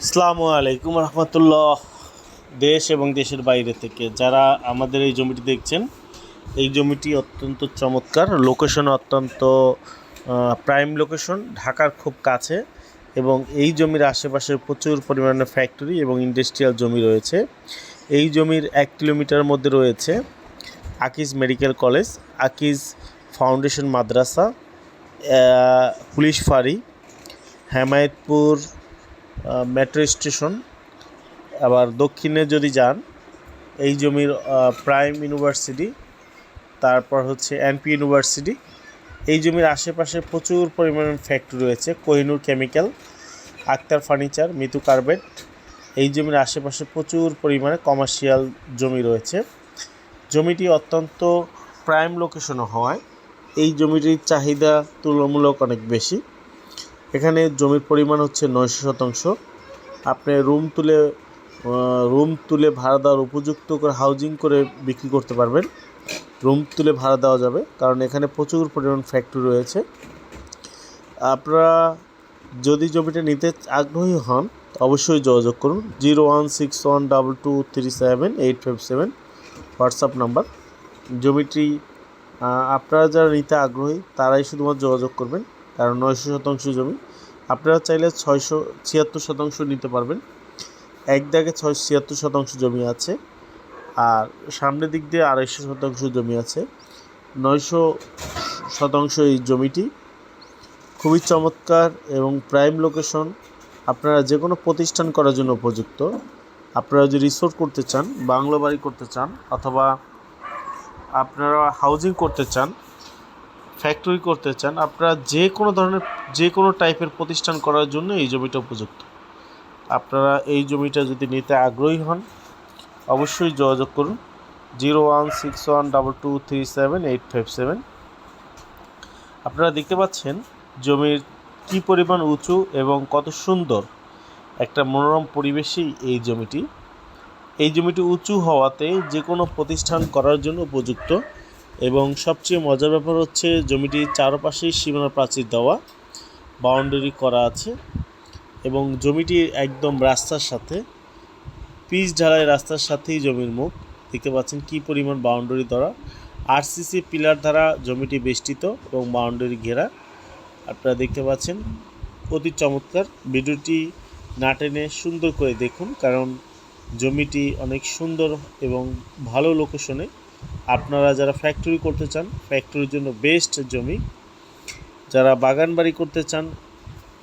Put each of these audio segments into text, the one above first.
আসসালামু আলাইকুম রহমতুল্লাহ। দেশ এবং দেশের বাইরে থেকে যারা আমাদের এই জমিটি দেখছেন, এই জমিটি অত্যন্ত চমৎকার, লোকেশন অত্যন্ত প্রাইম লোকেশন, ঢাকার খুব কাছে। এবং এই জমির আশেপাশে প্রচুর পরিমাণে ফ্যাক্টরি এবং ইন্ডাস্ট্রিয়াল জমি রয়েছে। এই জমির 1 কিলোমিটার মধ্যে রয়েছে Akij medical college, Akij foundation মাদ্রাসা, পুলিশ ফাঁড়ি, হেমায়েতপুর মেট্রো স্টেশন। আবার দক্ষিণে যদি যান, এই জমির প্রাইম ইউনিভার্সিটি, তারপর হচ্ছে এনপি ইউনিভার্সিটি। এই জমির আশেপাশে প্রচুর পরিমাণে ফ্যাক্টরি রয়েছে, Kohinoor chemical, Akhtar furniture, Mitu carpet. এই জমির আশেপাশে প্রচুর পরিমাণে কমার্শিয়াল জমি রয়েছে। জমিটি অত্যন্ত প্রাইম লোকেশনে হওয়ায় এই জমিটির চাহিদা তুলনামূলক অনেক বেশি। এখানে জমির পরিমাণ হচ্ছে 900 শতাংশ। আপনি রুম তুলে ভাড়া দেওয়ার উপযুক্ত করে হাউজিং করে বিক্রি করতে পারবেন। রুম তুলে ভাড়া দেওয়া যাবে, কারণ এখানে প্রচুর পরিমাণ ফ্যাক্টরি রয়েছে। আপনারা যদি জমিটা নিতে আগ্রহী হন, অবশ্যই যোগাযোগ করুন। 01612237857 হোয়াটসঅ্যাপ নাম্বার। জমিটি আপনারা যারা নিতে আগ্রহী তারাই শুধুমাত্র যোগাযোগ করবেন, কারণ 900 শতাংশ জমি। আপনারা চাইলে 676 শতাংশ নিতে পারবেন। এক দাগে 76 শতাংশ জমি আছে, আর সামনের দিক দিয়ে 250 শতাংশ জমি আছে। 900 শতাংশ এই জমিটি খুবই চমৎকার এবং প্রাইম লোকেশন। আপনারা যে কোনো প্রতিষ্ঠান করার জন্য উপযুক্ত। আপনারা যদি রিসোর্ট করতে চান, বাংলো বাড়ি করতে চান, অথবা আপনারা হাউজিং করতে চান, ফ্যাক্টরি করতে চান, আপনারা যে কোনো টাইপের প্রতিষ্ঠান করার জন্য এই জমিটা উপযুক্ত। আপনারা এই জমিটা যদি নিতে আগ্রহী হন, অবশ্যই যোগাযোগ করুন। 01612237857। আপনারা দেখতে পাচ্ছেন জমির কী পরিমাণ উঁচু এবং কত সুন্দর একটা মনোরম পরিবেশেই এই জমিটি। এই জমিটি উঁচু হওয়াতে যে কোনো প্রতিষ্ঠান করার জন্য উপযুক্ত। এবং সবচেয়ে মজার ব্যাপার হচ্ছে জমিটির চারপাশেই সীমানা প্রাচীর দেওয়া, বাউন্ডারি করা আছে। এবং জমিটি একদম রাস্তার সাথে, পিচ ঢালাই রাস্তার সাথেই জমির মুখ। দেখতে পাচ্ছেন কী পরিমাণ বাউন্ডারি দ্বারা, আরসিসি পিলার দ্বারা জমিটি বেষ্টিত এবং বাউন্ডারি ঘেরা। আপনারা দেখতে পাচ্ছেন অতি চমৎকার। ভিডিওটি না টেনে সুন্দর করে দেখুন, কারণ জমিটি অনেক সুন্দর এবং ভালো লোকেশনে। আপনারা যারা ফ্যাক্টরি করতে চান, ফ্যাক্টরির জন্য বেস্ট জমি। যারা বাগান বাড়ি করতে চান,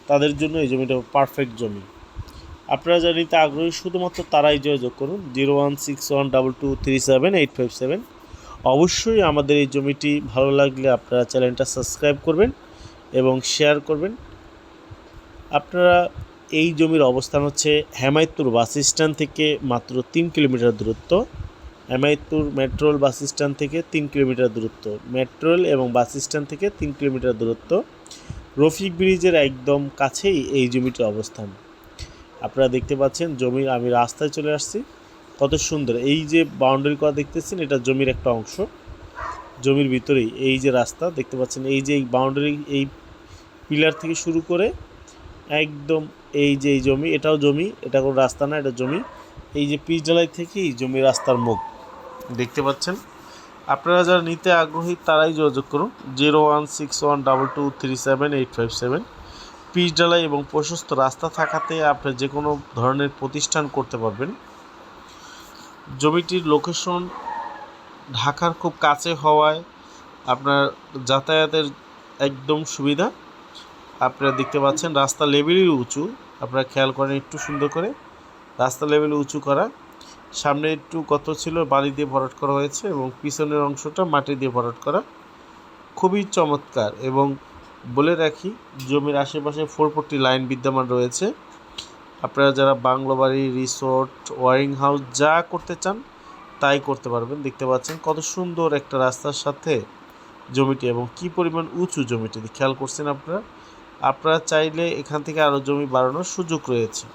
তাদের জন্য এই জমিটা পারফেক্ট জমি। আপনারা যারা নিতে আগ্রহী, শুধুমাত্র তারাই যোগাযোগ করুন। 01612237857। অবশ্যই আমাদের এই জমিটি ভালো লাগলে আপনারা চ্যানেলটা সাবস্ক্রাইব করবেন এবং শেয়ার করবেন। আপনারা এই জমির অবস্থান হচ্ছে হেমায়েতপুর বাস স্ট্যান্ড থেকে মাত্র 3 কিলোমিটার দূরত্ব। হেমায়েতপুর মেট্রোল বাস স্ট্যান্ড থেকে 3 কিলোমিটার দূরত্ব, মেট্রোল এবং বাস স্ট্যান্ড থেকে 3 কিলোমিটার দূরত্ব। রফিক ব্রিজের একদম কাছেই এই জমিটির অবস্থান। আপনারা দেখতে পাচ্ছেন জমির, আমি রাস্তায় চলে আসছি, কত সুন্দর। এই যে বাউন্ডারি করা দেখতেছেন, এটা জমির একটা অংশ। জমির ভিতরেই এই যে রাস্তা দেখতে পাচ্ছেন, এই যে এই বাউন্ডারি, এই পিলার থেকে শুরু করে একদম এই যে এই জমি, এটাও জমি, এটা কোনো রাস্তা না, এটা জমি। এই যে পিচ ঢালাই থেকেই জমি রাস্তার মুখ দেখতে পাচ্ছেন। আপনারা যারা নিতে আগ্রহী তারাই যোগাযোগ করুন। 01612237857। পিচ ঢালাই এবং প্রশস্ত রাস্তা থাকাতে আপনি যে কোনো ধরনের প্রতিষ্ঠান করতে পারবেন। জমিটির লোকেশন ঢাকার খুব কাছে হওয়ায় আপনার যাতায়াতের একদম সুবিধা। আপনারা দেখতে পাচ্ছেন রাস্তা লেভেলই উঁচু। আপনারা খেয়াল করেন একটু সুন্দর করে, রাস্তা লেভেল উঁচু করা। সামনে একটু গর্ত ছিল, বালি দিয়ে ভরাট করা হয়েছে, এবং পিছনের অংশটা মাটি দিয়ে ভরাট করা। খুবই চমৎকার। এবং বলে রাখি, জমির আশেপাশে 440 লাইন বিদ্যমান রয়েছে। আপনারা যারা বাংলো বাড়ি, রিসোর্ট, ওয়ারিং হাউস যা করতে চান তাই করতে পারবেন। দেখতে পাচ্ছেন কত সুন্দর একটা রাস্তার সাথে জমিটি, এবং কি পরিমাণ উঁচু জমিটি খেয়াল করছেন আপনারা। আপনারা চাইলে এখান থেকে আরও জমি বাড়ানোর সুযোগ রয়েছে।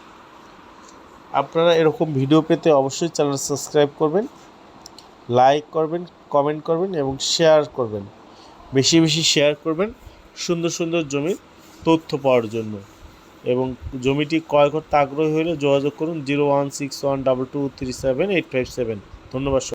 আপনারা এরকম ভিডিও পেতে অবশ্যই চ্যানেল সাবস্ক্রাইব করবেন, লাইক করবেন, কমেন্ট করবেন এবং শেয়ার করবেন। বেশি বেশি শেয়ার করবেন সুন্দর সুন্দর জমির তথ্য পাওয়ার জন্য। এবং জমিটি ক্রয় করতে আগ্রহী হলে যোগাযোগ করুন 01612237857। ধন্যবাদ।